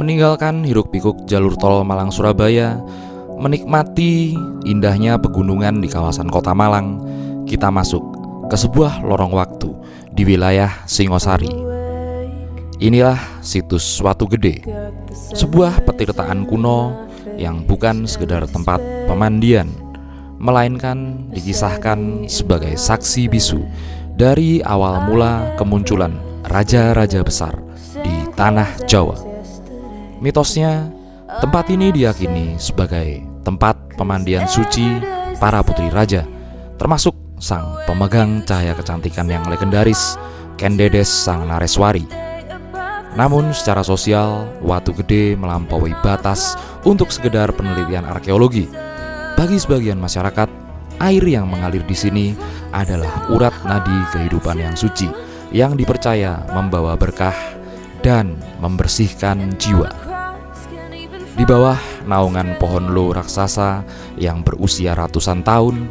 Meninggalkan hiruk-pikuk jalur tol Malang-Surabaya, menikmati indahnya pegunungan di kawasan Kota Malang, kita masuk ke sebuah lorong waktu di wilayah Singosari. Inilah situs Watu Gede, sebuah petirtaan kuno yang bukan sekedar tempat pemandian, melainkan dikisahkan sebagai saksi bisu dari awal mula kemunculan raja-raja besar di tanah Jawa. Mitosnya, tempat ini diyakini sebagai tempat pemandian suci para putri raja, termasuk sang pemegang cahaya kecantikan yang legendaris, Ken Dedes sang Nareswari. Namun secara sosial, Watu Gede melampaui batas untuk sekedar penelitian arkeologi. Bagi sebagian masyarakat, air yang mengalir di sini adalah urat nadi kehidupan yang suci, yang dipercaya membawa berkah dan membersihkan jiwa. Di bawah naungan pohon lo raksasa yang berusia ratusan tahun,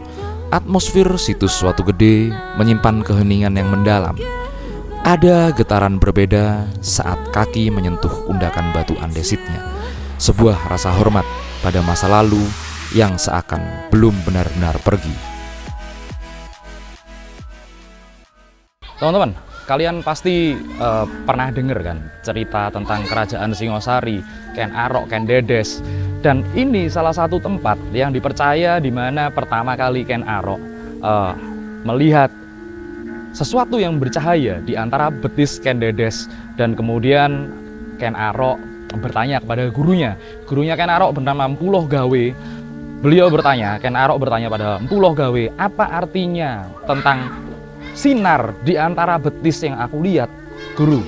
atmosfer situs Watu Gede menyimpan keheningan yang mendalam. Ada getaran berbeda saat kaki menyentuh undakan batu andesitnya, sebuah rasa hormat pada masa lalu yang seakan belum benar-benar pergi. Teman-teman, kalian pasti pernah dengar kan cerita tentang kerajaan Singosari, Ken Arok, Ken Dedes. Dan ini salah satu tempat yang dipercaya di mana pertama kali Ken Arok melihat sesuatu yang bercahaya di antara betis Ken Dedes. Dan kemudian Ken Arok bertanya kepada gurunya. Gurunya Ken Arok bernama Empuloh Gawe. Ken Arok bertanya pada Empuloh Gawe, apa artinya tentang sinar di antara betis yang aku lihat, guru?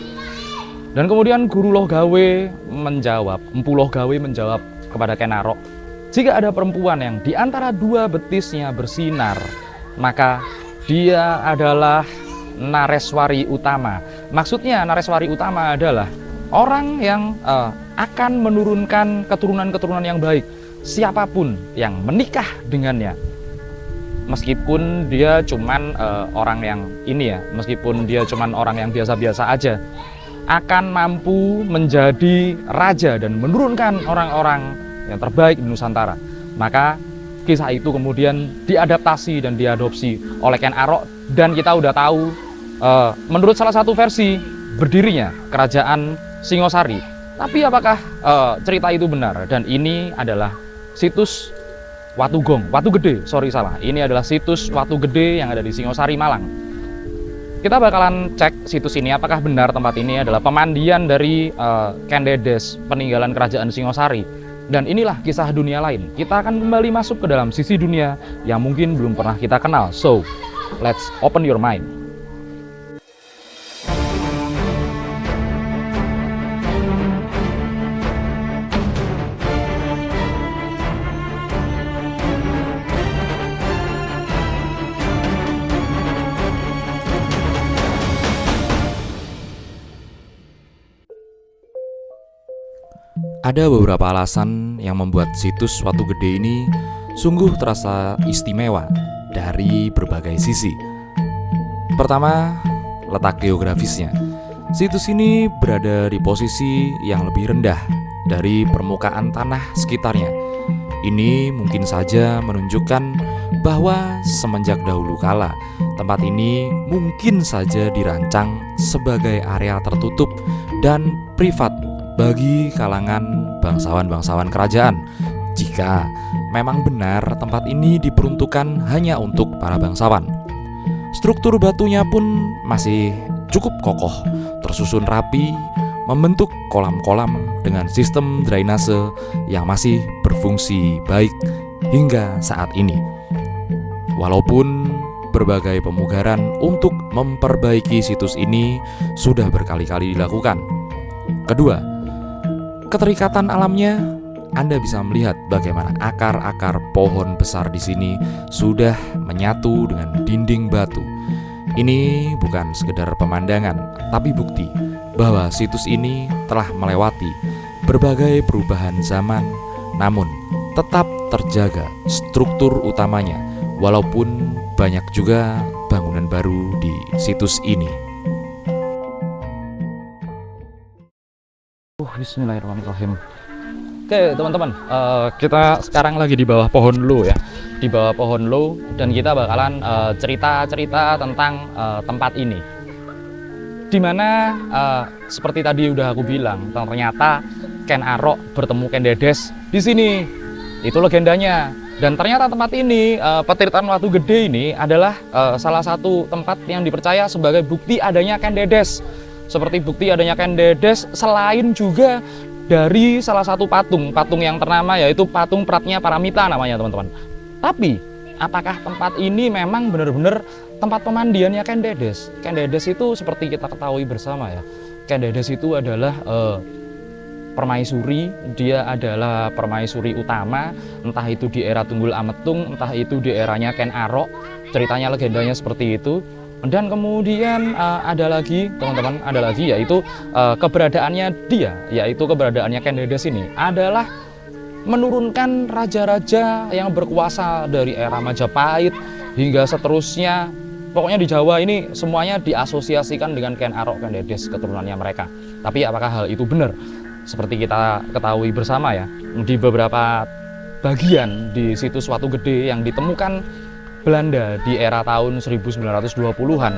Dan kemudian Guru Loh Gawe menjawab, Empuloh Gawe menjawab kepada Ken Arok, jika ada perempuan yang di antara dua betisnya bersinar, maka dia adalah Nareswari Utama. Maksudnya Nareswari Utama adalah orang yang akan menurunkan keturunan-keturunan yang baik, siapapun yang menikah dengannya. Meskipun dia cuman orang yang meskipun dia cuman orang yang biasa-biasa aja, akan mampu menjadi raja dan menurunkan orang-orang yang terbaik di Nusantara. Maka kisah itu kemudian diadaptasi dan diadopsi oleh Ken Arok, dan kita udah tahu menurut salah satu versi berdirinya kerajaan Singosari. Tapi apakah cerita itu benar? Dan ini adalah situs Watu Gede. Ini adalah situs Watu Gede yang ada di Singosari, Malang. Kita bakalan cek situs ini apakah benar tempat ini adalah pemandian dari Ken Dedes, peninggalan kerajaan Singosari. Dan inilah kisah dunia lain. Kita akan kembali masuk ke dalam sisi dunia yang mungkin belum pernah kita kenal. So, let's open your mind. Ada beberapa alasan yang membuat situs Watu Gede ini sungguh terasa istimewa dari berbagai sisi. Pertama, letak geografisnya. Situs ini berada di posisi yang lebih rendah dari permukaan tanah sekitarnya. Ini mungkin saja menunjukkan bahwa semenjak dahulu kala, tempat ini mungkin saja dirancang sebagai area tertutup dan privat bagi kalangan bangsawan-bangsawan kerajaan. Jika memang benar tempat ini diperuntukkan hanya untuk para bangsawan. Struktur batunya pun masih cukup kokoh, tersusun rapi, membentuk kolam-kolam dengan sistem drainase yang masih berfungsi baik hingga saat ini. Walaupun berbagai pemugaran untuk memperbaiki situs ini sudah berkali-kali dilakukan. Kedua, keterikatan alamnya. Anda bisa melihat bagaimana akar-akar pohon besar di sini sudah menyatu dengan dinding batu. Ini bukan sekedar pemandangan, tapi bukti bahwa situs ini telah melewati berbagai perubahan zaman, namun tetap terjaga struktur utamanya, walaupun banyak juga bangunan baru di situs ini. Bismillahirrahmanirrahim. Oke teman-teman, kita sekarang lagi di bawah pohon lo ya, di bawah pohon lo, dan kita bakalan cerita-cerita tentang tempat ini. Dimana seperti tadi udah aku bilang, ternyata Ken Arok bertemu Ken Dedes di sini. Itu legendanya. Dan ternyata tempat ini, Petirtan Watu Gede ini adalah salah satu tempat yang dipercaya sebagai bukti adanya Ken Dedes. Seperti bukti adanya Ken Dedes, selain juga dari salah satu patung yang ternama, yaitu patung Pratnya Paramita namanya teman-teman. Tapi apakah tempat ini memang benar-benar tempat pemandiannya Ken Dedes? Ken Dedes itu seperti kita ketahui bersama ya, Ken Dedes itu adalah permaisuri. Dia adalah permaisuri utama, entah itu di era Tunggul Ametung, entah itu di eranya Ken Arok. Ceritanya legendanya seperti itu. Dan kemudian ada lagi teman-teman, ada lagi yaitu keberadaannya dia, yaitu keberadaannya Ken Dedes ini adalah menurunkan raja-raja yang berkuasa dari era Majapahit hingga seterusnya. Pokoknya di Jawa ini semuanya diasosiasikan dengan Ken Arok, Ken Dedes, keturunannya mereka. Tapi apakah hal itu benar? Seperti kita ketahui bersama ya, di beberapa bagian di situs Watu Gede yang ditemukan Belanda di era tahun 1920-an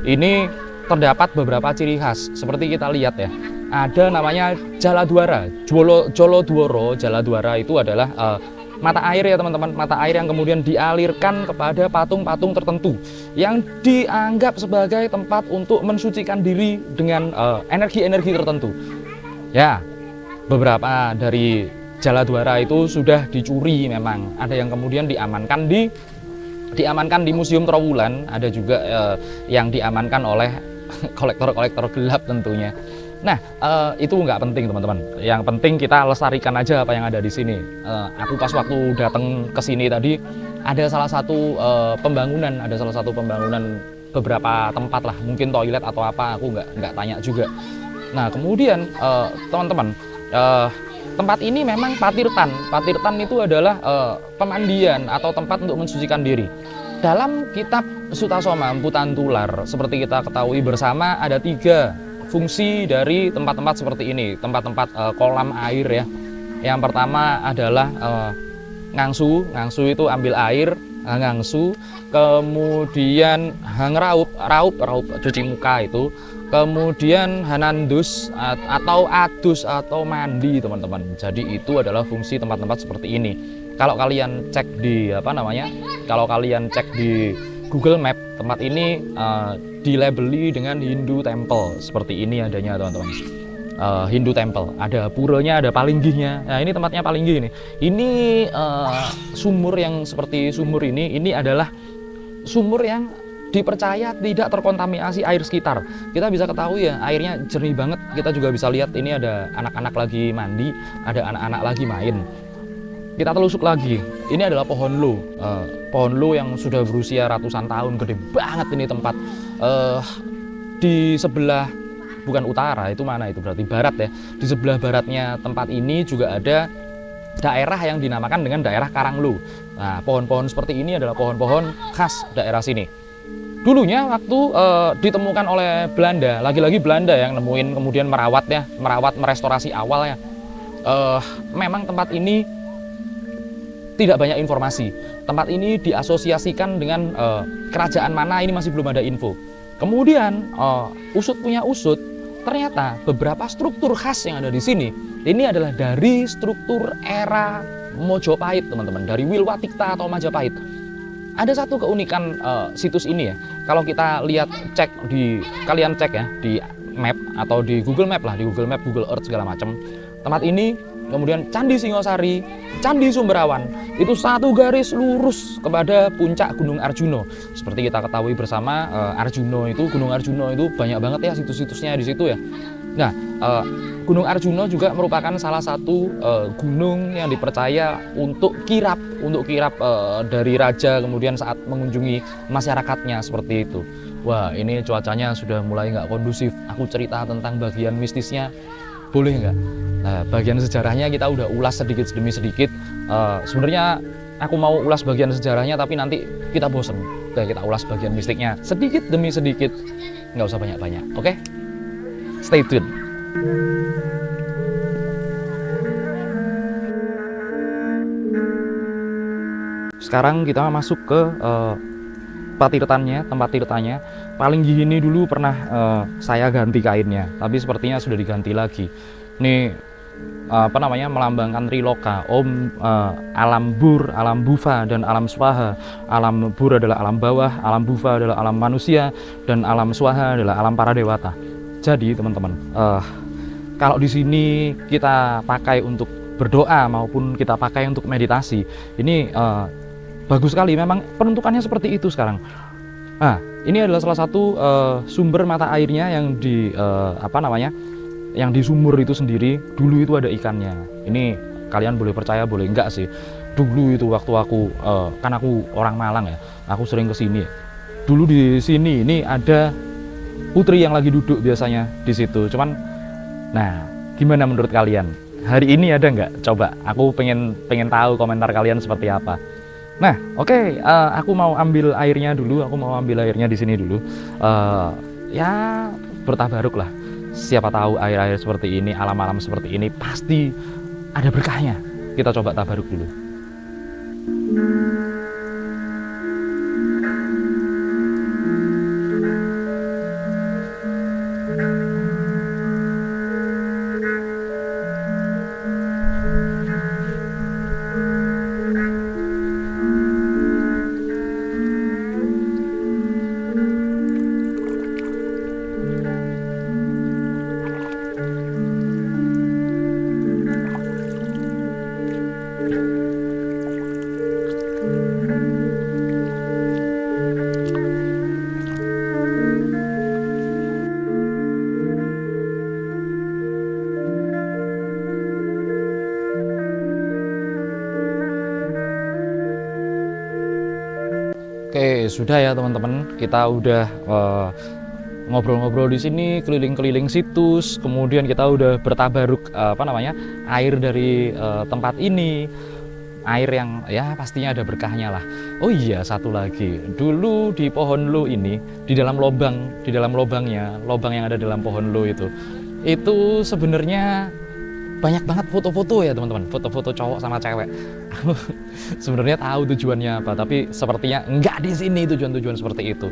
ini terdapat beberapa ciri khas. Seperti kita lihat ya, ada namanya Jaladwara, Jolodworo. Jaladwara itu adalah mata air ya teman-teman, mata air yang kemudian dialirkan kepada patung-patung tertentu yang dianggap sebagai tempat untuk mensucikan diri dengan energi-energi tertentu. Ya, beberapa dari Jaladwara itu sudah dicuri memang. Ada yang kemudian diamankan di Museum Trowulan, ada juga yang diamankan oleh kolektor-kolektor gelap tentunya. Nah, itu nggak penting teman-teman. Yang penting kita lestarikan aja apa yang ada di sini. Aku pas waktu datang ke sini tadi ada salah satu pembangunan, beberapa tempat lah, mungkin toilet atau apa, aku nggak tanya juga. Nah, kemudian teman-teman, tempat ini memang patirtan. Patirtan itu adalah pemandian atau tempat untuk mensucikan diri. Dalam kitab Sutasoma Emputan Tular, seperti kita ketahui bersama, ada 3 fungsi dari tempat-tempat seperti ini, tempat-tempat kolam air ya. Yang pertama adalah ngangsu itu ambil air, ngangsu, kemudian hangraup, raup cuci muka itu, kemudian hanandus atau adus atau mandi teman-teman. Jadi itu adalah fungsi tempat-tempat seperti ini. Kalau kalian cek di Google Map, tempat ini dilabeli dengan Hindu Temple. Seperti ini adanya teman-teman. Hindu Temple, ada puranya, ada palinggihnya. Nah, ini tempatnya palinggih ini. Ini sumur yang seperti sumur ini adalah sumur yang dipercaya tidak terkontaminasi air sekitar. Kita bisa ketahui ya, airnya jernih banget. Kita juga bisa lihat ini ada anak-anak lagi mandi, ada anak-anak lagi main. Kita telusuk lagi, ini adalah pohon lo. Pohon lo yang sudah berusia ratusan tahun, gede banget ini tempat. Di sebelah, bukan utara, itu mana itu berarti barat ya. Di sebelah baratnya tempat ini juga ada daerah yang dinamakan dengan daerah Karanglo. Nah, pohon-pohon seperti ini adalah pohon-pohon khas daerah sini. Dulunya waktu ditemukan oleh Belanda, lagi-lagi Belanda yang nemuin kemudian merawat merestorasi awal ya. Memang tempat ini tidak banyak informasi. Tempat ini diasosiasikan dengan kerajaan mana, ini masih belum ada info. Kemudian usut punya usut, ternyata beberapa struktur khas yang ada di sini ini adalah dari struktur era Mojopahit teman-teman, dari Wilwatikta atau Majapahit. Ada satu keunikan situs ini ya. Kalau kita lihat kalian cek ya di map atau di Google Map lah, di Google Map, Google Earth segala macam. Tempat ini, kemudian Candi Singosari, Candi Sumberawan, itu satu garis lurus kepada puncak Gunung Arjuno. Seperti kita ketahui bersama, Gunung Arjuno itu banyak banget ya situs-situsnya di situ ya. Nah, Gunung Arjuno juga merupakan salah satu gunung yang dipercaya untuk kirap dari raja kemudian saat mengunjungi masyarakatnya seperti itu. Wah, ini cuacanya sudah mulai nggak kondusif. Aku cerita tentang bagian mistisnya, boleh nggak? Nah, bagian sejarahnya kita udah ulas sedikit demi sedikit. Sebenarnya aku mau ulas bagian sejarahnya, tapi nanti kita bosen. Oke, kita ulas bagian mistiknya sedikit demi sedikit, nggak usah banyak-banyak. Oke? Stay tuned. sekarang kita masuk ke tempat tirtanya. Paling gini dulu pernah saya ganti kainnya, tapi sepertinya sudah diganti lagi. Ini melambangkan Triloka, alam Bur, alam Buva, dan alam Swaha. Alam Bur adalah alam bawah, alam Buva adalah alam manusia, dan alam Swaha adalah alam para dewata. Jadi teman-teman, kalau di sini kita pakai untuk berdoa maupun kita pakai untuk meditasi, ini bagus sekali. Memang penentukannya seperti itu sekarang. Nah, ini adalah salah satu sumber mata airnya yang yang di sumur itu sendiri. Dulu itu ada ikannya. Ini kalian boleh percaya boleh enggak sih. Dulu itu waktu aku kan aku orang Malang ya, aku sering kesini. Dulu di sini ini ada putri yang lagi duduk biasanya di situ. Cuman, nah gimana menurut kalian? Hari ini ada nggak? Coba, aku pengen tahu komentar kalian seperti apa. Nah, oke, aku mau ambil airnya dulu. Aku mau ambil airnya di sini dulu. Ya bertabaruk lah. Siapa tahu air-air seperti ini, alam-alam seperti ini pasti ada berkahnya. Kita coba tabaruk dulu. Oke, sudah ya teman-teman. Kita udah ngobrol-ngobrol di sini, keliling-keliling situs, kemudian kita udah bertabaruk air dari tempat ini. Air yang ya pastinya ada berkahnya lah. Oh iya, satu lagi. Dulu di pohon lo ini, di dalam lobangnya, lobang yang ada dalam pohon lo itu sebenarnya banyak banget foto-foto ya teman-teman, foto-foto cowok sama cewek. Aku sebenarnya tahu tujuannya apa, tapi sepertinya enggak di sini tujuan-tujuan seperti itu.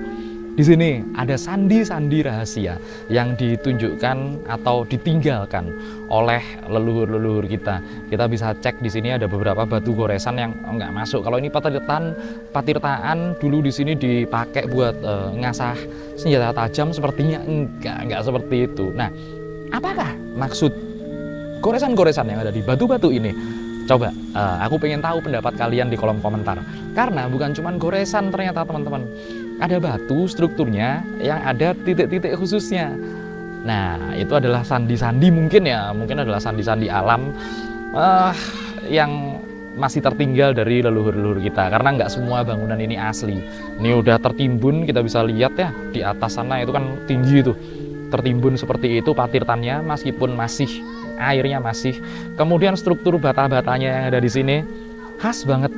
Di sini ada sandi-sandi rahasia yang ditunjukkan atau ditinggalkan oleh leluhur-leluhur kita. Kita bisa cek di sini ada beberapa batu goresan yang enggak masuk. Kalau ini patirtaan dulu di sini dipakai buat ngasah senjata tajam, sepertinya enggak seperti itu. Nah, apakah maksud goresan-goresan yang ada di batu-batu ini? Coba, aku pengen tahu pendapat kalian di kolom komentar. Karena bukan cuma goresan ternyata teman-teman. Ada batu strukturnya yang ada titik-titik khususnya. Nah, itu adalah sandi-sandi mungkin adalah sandi-sandi alam yang masih tertinggal dari leluhur-leluhur kita. Karena nggak semua bangunan ini asli. Ini udah tertimbun, kita bisa lihat ya di atas sana itu kan tinggi tuh. Tertimbun seperti itu patirtannya, meskipun airnya masih. Kemudian struktur bata-batanya yang ada di sini khas banget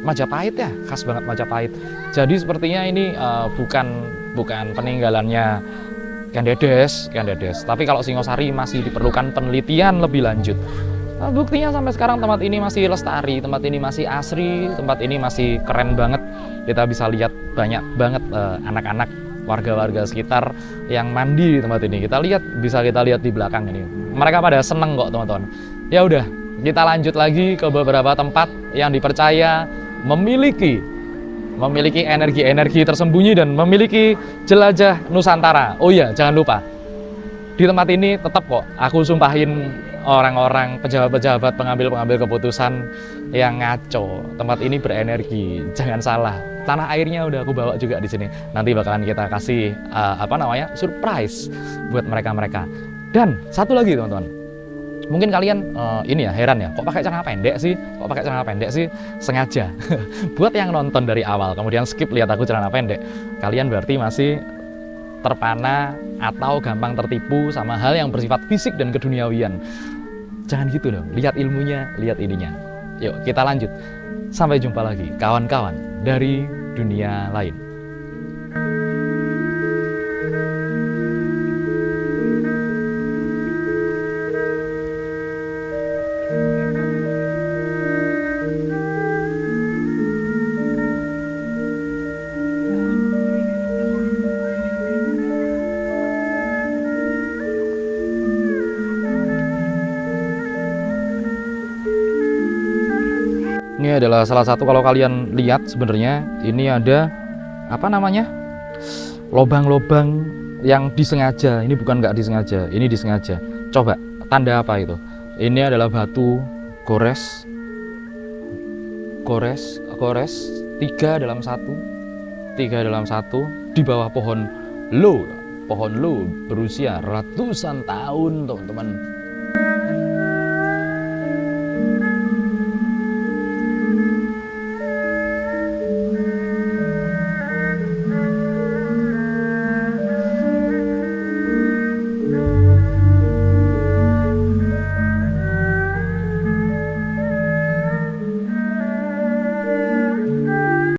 Majapahit ya, khas banget Majapahit. Jadi sepertinya ini bukan peninggalannya Kendedes, tapi kalau Singosari masih diperlukan penelitian lebih lanjut. Nah, buktinya sampai sekarang tempat ini masih lestari, tempat ini masih asri, tempat ini masih keren banget. Kita bisa lihat banyak banget anak-anak warga-warga sekitar yang mandi di tempat ini. Bisa kita lihat di belakang ini. Mereka pada seneng kok teman-teman. Ya udah, kita lanjut lagi ke beberapa tempat yang dipercaya memiliki energi-energi tersembunyi dan memiliki jelajah Nusantara. Oh iya, jangan lupa. Di tempat ini tetap kok aku sumpahin orang-orang, pejabat-pejabat, pengambil-pengambil keputusan yang ngaco. Tempat ini berenergi, jangan salah. Tanah airnya udah aku bawa juga di sini. Nanti bakalan kita kasih surprise buat mereka-mereka. Dan satu lagi teman-teman, mungkin kalian ini ya heran ya, kok pakai celana pendek sih? Sengaja. Buat yang nonton dari awal kemudian skip lihat aku celana pendek, kalian berarti masih terpana atau gampang tertipu sama hal yang bersifat fisik dan keduniawian. Jangan gitu dong, lihat ilmunya, lihat ininya. Yuk kita lanjut. Sampai jumpa lagi kawan-kawan dari dunia lain. Ini adalah salah satu, kalau kalian lihat sebenarnya ini ada apa namanya, lobang-lobang yang disengaja. Ini bukan nggak disengaja, ini disengaja. Coba tanda apa itu? Ini adalah batu gores, tiga dalam satu di bawah pohon lo berusia ratusan tahun, teman-teman.